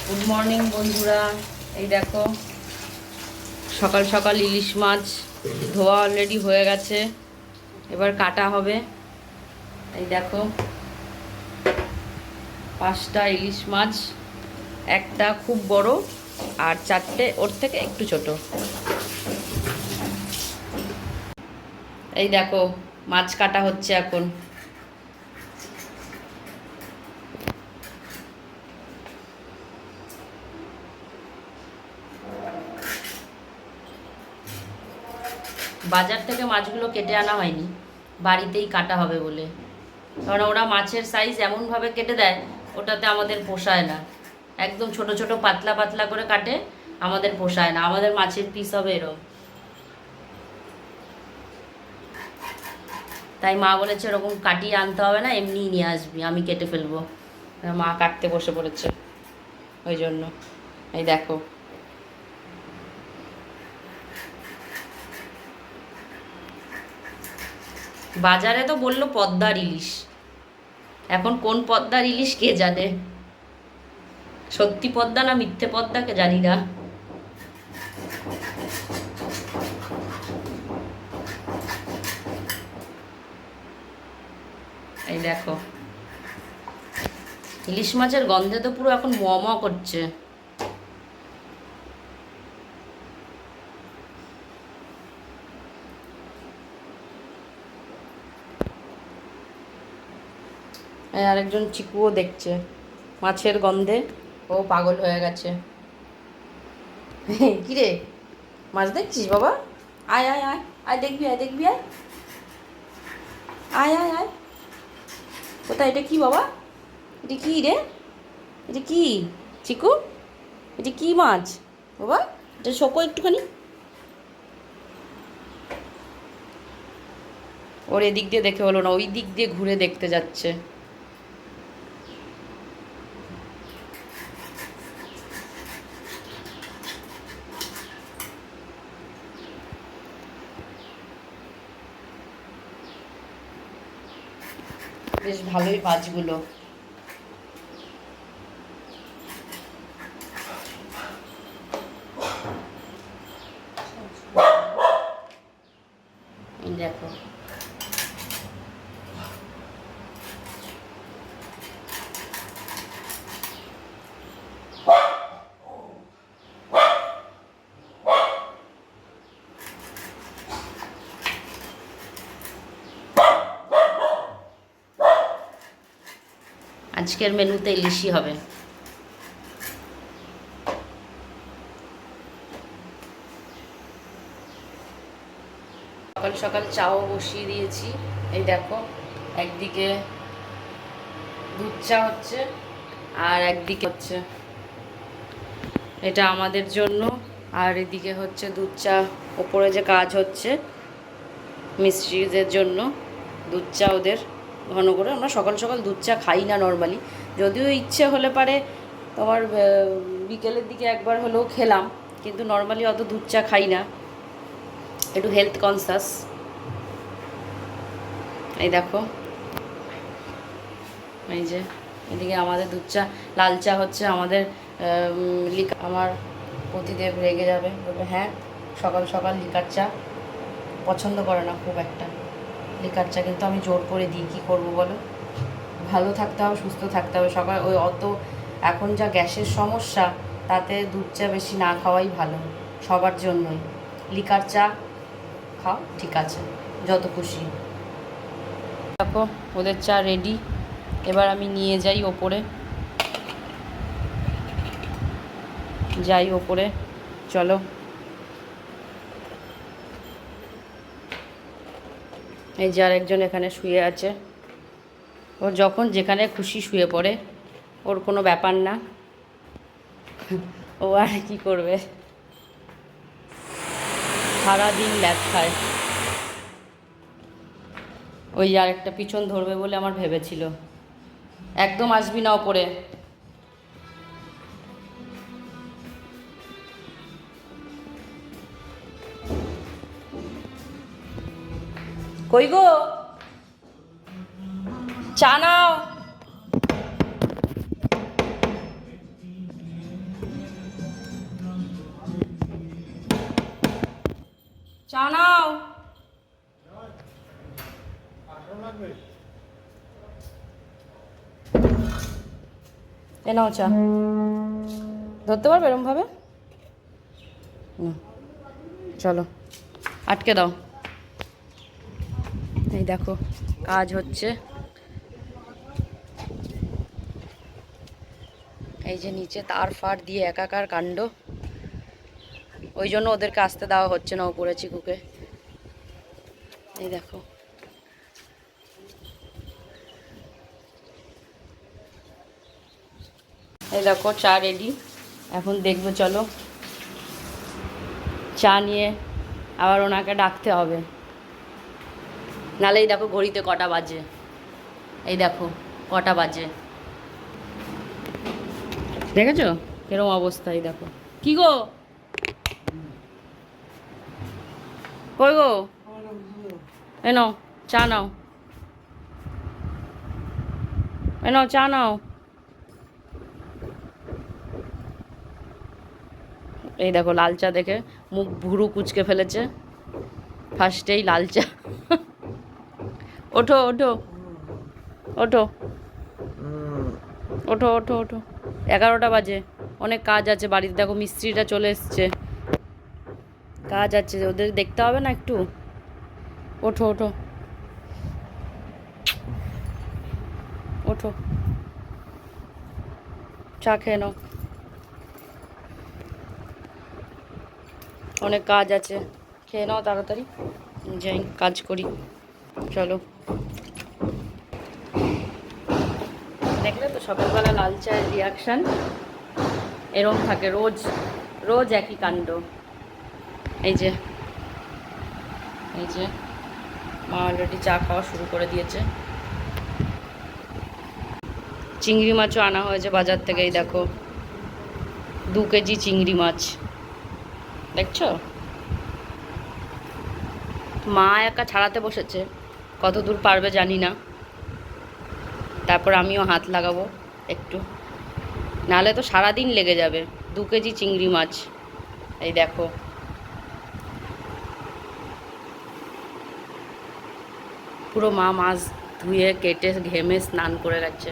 Good morning বন্ধুরা। এই দেখো সকাল সকাল ইলিশ মাছ ধোয়া অলরেডি হয়ে গেছে, এবার কাটা হবে। এই দেখো 5টা ইলিশ মাছ, একটা খুব বড় আর 4টে ওর থেকে একটু ছোট। এই দেখো মাছ কাটা হচ্ছে এখন। বাজার থেকে মাছগুলো কেটে আনা হয়নি, বাড়িতেই কাটা হবে বলে। কারণ ওরা মাছের সাইজ এমনভাবে কেটে দেয়, ওটাতে আমাদের পোষায় না। একদম ছোট ছোট পাতলা পাতলা করে কাটে, আমাদের পোষায় না। আমাদের মাছের পিস হবে এরকম। তাই মা বলেছে এরকম কাটিয়ে আনতে হবে না, এমনিই নিয়ে আসবি, আমি কেটে ফেলবো। মা কাটতে বসে পড়েছে ওই জন্য। এই দেখো বাজারে তো বললো পদ্মার ইলিশ, এখন কোন পদ্মার ইলিশ কে জানে। সত্যি পদ্মা না মিথ্যে পদ্মাকে জানি না। এই দেখো ইলিশ মাছের গন্ধে তো পুরো এখন ম ম করছে। আরেকজন চিকুও দেখছে মাছের গন্ধে, ও পাগল হয়ে গেছে। কিরে মাছ দেখছিস বাবা? আয় আয় আয় আয়, দেখবি আয়, দেখবি আয়, আয় আয় আয়। কোথায়? এটা কি বাবা? এটা কি রে? এটা কি চিকু? এটা কি মাছ বাবা? এটা শোকো একটুখানি। ওর এদিক দিয়ে দেখে হলো না, ওই দিক দিয়ে ঘুরে দেখতে যাচ্ছে। বেশ ভালোই মাছগুলো। দেখো আজকের মেনুতে ইলিশই হবে। সকাল সকাল চাও বসিয়ে দিয়েছি। এই দেখো একদিকে দুধ চা হচ্ছে আর একদিকে হচ্ছে এটা আমাদের জন্য, আর এদিকে হচ্ছে দুধ চা। ওপরে যে কাজ হচ্ছে মিস্ত্রিদের জন্য দুধ চা ওদের ঘন করে। আমরা সকাল সকাল দুধ চা খাই না নর্মালি, যদিও ইচ্ছে হলে পারে তোমার বিকেলের দিকে একবার হলেও খেলাম, কিন্তু নর্মালি অত দুধ চা খাই না, একটু হেলথ কনসাস। এই দেখো এই যে এদিকে আমাদের দুধ চা, লাল চা হচ্ছে আমাদের। আমার পতিদেব রেগে যাবে, বলবে হ্যাঁ সকাল সকাল লিকার চা পছন্দ করে না খুব একটা। লিকার চা কিন্তু আমি জোর করে দিই, কী করবো বলো? ভালো থাকতে হবে, সুস্থ থাকতে হবে। সকাল ওই অত এখন যা গ্যাসের সমস্যা, তাতে দুধ চা বেশি না খাওয়াই ভালো সবার জন্যই। লিকার চা খাও ঠিক আছে, যত খুশি। দেখো ওদের চা রেডি, এবার আমি নিয়ে যাই ওপরে। যাই ওপরে, চলো। এই যে আরেকজন এখানে শুয়ে আছে, ওর যখন যেখানে খুশি শুয়ে পড়ে, ওর কোনো ব্যাপার না। ও আর কি করবে, সারাদিন ল্যাদ খায়। ওই আরেকটা পিছন ধরবে বলে আমার ভেবেছিল। একদম আসবি না ওপরে। কই গো চা নাও। চা নাও। এ নাও চা। ধরতে পারবে এরম ভাবে? চলো আটকে দাও। এই দেখো কাজ হচ্ছে। এই যে নিচে তার ফার দিয়ে একাকার কাণ্ড, ওই জন্য ওদেরকে আসতে দেওয়া হচ্ছে না উপরে চিকুকে। এই দেখো এই দেখো চা রেডি। এখন দেখবো, চলো চা নিয়ে আবার ওনাকে ডাকতে হবে, নাহলে এই দেখো ঘড়িতে কটা বাজে, এই দেখো কটা বাজে, দেখেছো কিরম অবস্থা? এই দেখো। কি গো, কই গো? এ নাও চা নাও, এ নাও চা নাও। এই দেখো লাল চা দেখে মুখ ভুরু কুচকে ফেলেছে ফার্স্টেই লাল চা। ওঠো ওঠো ওঠো ওঠো ওঠো ওঠো, 11টা বাজে, অনেক কাজ আছে বাড়িতে। দেখো মিস্ত্রিটা চলে এসছে, কাজ আছে, ওদের দেখতে হবে না একটু? ওঠো ওঠো ওঠো, চা খেয়ে নাও, অনেক কাজ আছে, খেয়ে নাও তাড়াতাড়ি, যাই কাজ করি। চলো, দেখলে তো সকালবেলা লাল চায়ের রিয়াকশান এরম থাকে রোজ রোজ একই কাণ্ড। এই যে এই যে মা অলরেডি চা খাওয়া শুরু করে দিয়েছে। চিংড়ি মাছও আনা হয়েছে বাজার থেকে, এই দেখো 2 কেজি চিংড়ি মাছ, দেখছো? মা একা ছাড়াতে বসেছে, কত দূর পারবে জানি না, তারপর আমিও হাত লাগাবো একটু, নাহলে তো সারাদিন লেগে যাবে। 2 কেজি চিংড়ি মাছ, এই দেখো। পুরো মা মাছ ধুয়ে কেটে ঘেমে স্নান করে গেছে।